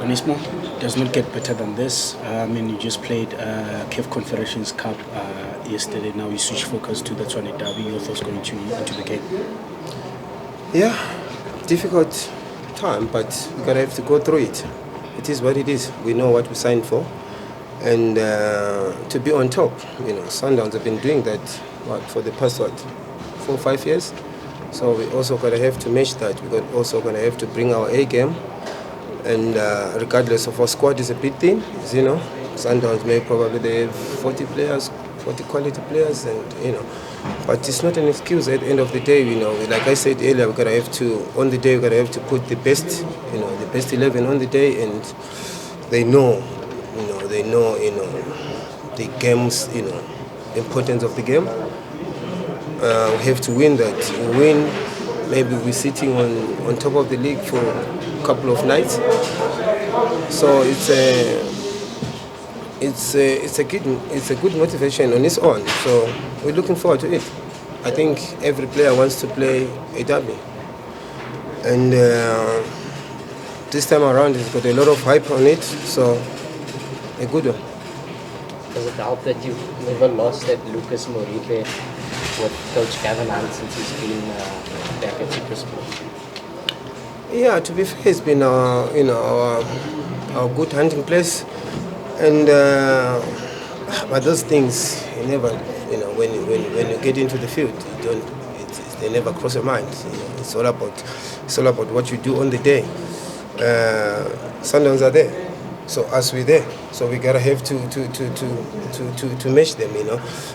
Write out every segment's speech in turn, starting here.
Onismor does not get better than this. You just played CAF Confederations Cup yesterday. Now you switch focus to the Tshwane Derby. Your thoughts going into the game? Yeah, difficult time, but we're going to have to go through it. It is what it is. We know what we signed for. And to be on top, Sundowns have been doing that for the past 4 or 5 years. So we also going to have to match that. We're also going to have to bring our A game. And regardless of our squad is a bit thin, as you know, Sundowns may probably they have 40 players, 40 quality players, and but it's not an excuse. At the end of the day, like I said earlier, we're gonna have to put the best, the best 11 on the day, and they know the game's, the importance of the game. We have to win that. We win. Maybe we're sitting on top of the league for a couple of nights. So it's a good motivation on its own. So we're looking forward to it. I think every player wants to play a derby, and this time around it's got a lot of hype on it. So a good one. Does it help that you never lost at Lucas Moripe with Coach Gavin Hunt since he's been back at SuperSport? Yeah, to be fair, it's been our good hunting place, and but those things you never, when you get into the field, they never cross your mind. It's all about what you do on the day. Sundowns are there. So as we're there, so we gotta have to match them,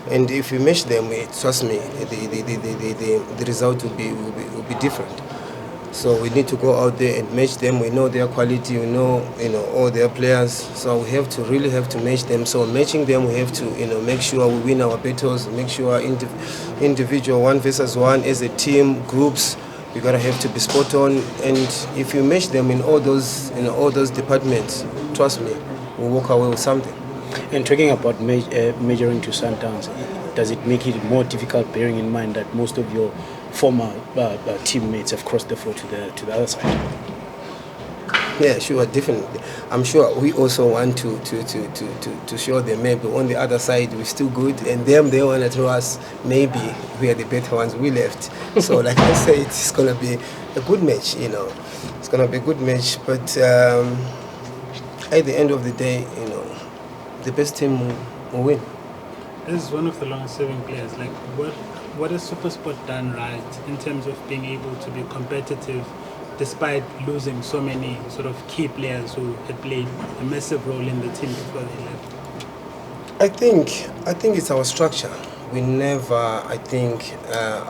And if we match them, trust me, the result will be different. So we need to go out there and match them. We know their quality, we know all their players. So we really have to match them. So matching them, we have to make sure we win our battles, make sure individual 1 versus 1 as a team, groups. You gotta have to be spot on, and if you match them in all those departments, trust me, we'll walk away with something. And talking about measuring to Sundowns, does it make it more difficult, bearing in mind that most of your former teammates have crossed the floor to the other side? Yeah, sure, definitely. I'm sure we also want to show them maybe on the other side we're still good, and they want to throw us maybe we are the better ones, we left. So like I said, it's going to be a good match, It's going to be a good match, but at the end of the day, the best team will win. This is one of the longest serving players. Like, what has SuperSport done right in terms of being able to be competitive despite losing so many sort of key players who had played a massive role in the team before they left? I think it's our structure.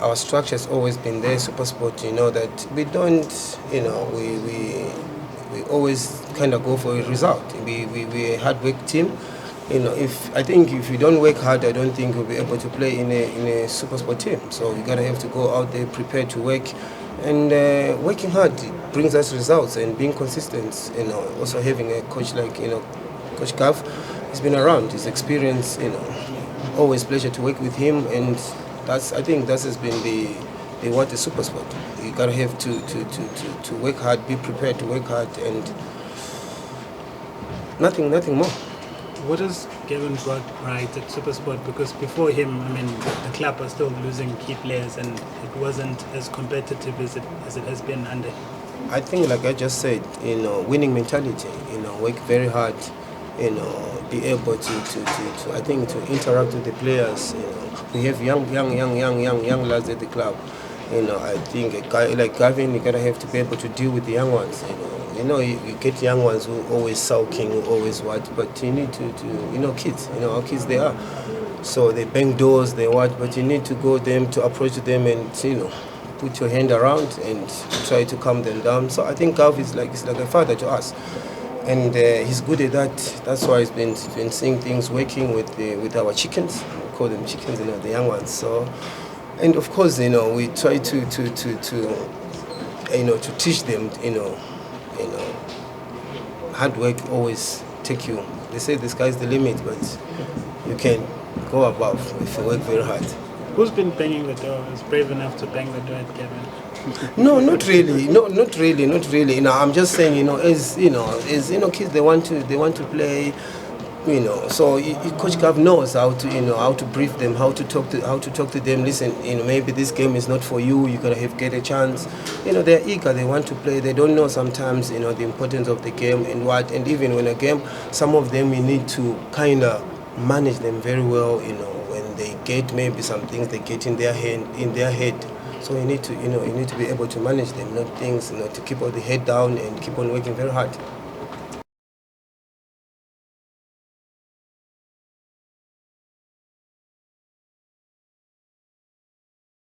Our structure has always been there, SuperSport, that we don't, we always kind of go for a result. We're a hard work team. If you don't work hard, I don't think we'll be able to play in a SuperSport team. So we gotta have to go out there prepared to work. And working hard brings us results, and being consistent, also having a coach like, Coach Gav, he's been around, his experience, always pleasure to work with him, and I think that has been the what is SuperSport. You gotta have to work hard, be prepared to work hard, and nothing more. What has Gavin brought right at SuperSport? Because before him, the club was still losing key players, and it wasn't as competitive as it has been under him. I think, like I just said, winning mentality. Work very hard. Be able to interact with the players. We have young lads at the club. I think a guy like Gavin, you gotta have to be able to deal with the young ones. You get young ones who always sulking, who always what, but you need to kids, how kids they are. So they bang doors, they what, but you need to go them, to approach them and, put your hand around and try to calm them down. So I think Gav is like a father to us. And he's good at that. That's why he's been seeing things working with our chickens. We call them chickens, the young ones. So, and of course, we try to teach them, hard work always take you. They say the sky's the limit, but you can go above if you work very hard. Who's been banging the door? Is brave enough to bang the door at Gavin? No, not really. No, not really, not really. I'm just saying, as kids they want to play. So Coach Gav knows how to how to brief them, how to talk to them. Listen, maybe this game is not for you. You're gonna get a chance. They're eager. They want to play. They don't know sometimes the importance of the game and even when a game, some of them you need to kind of manage them very well. When they get maybe some things they get in their head. So you need to be able to manage them, not things to keep all the head down and keep on working very hard.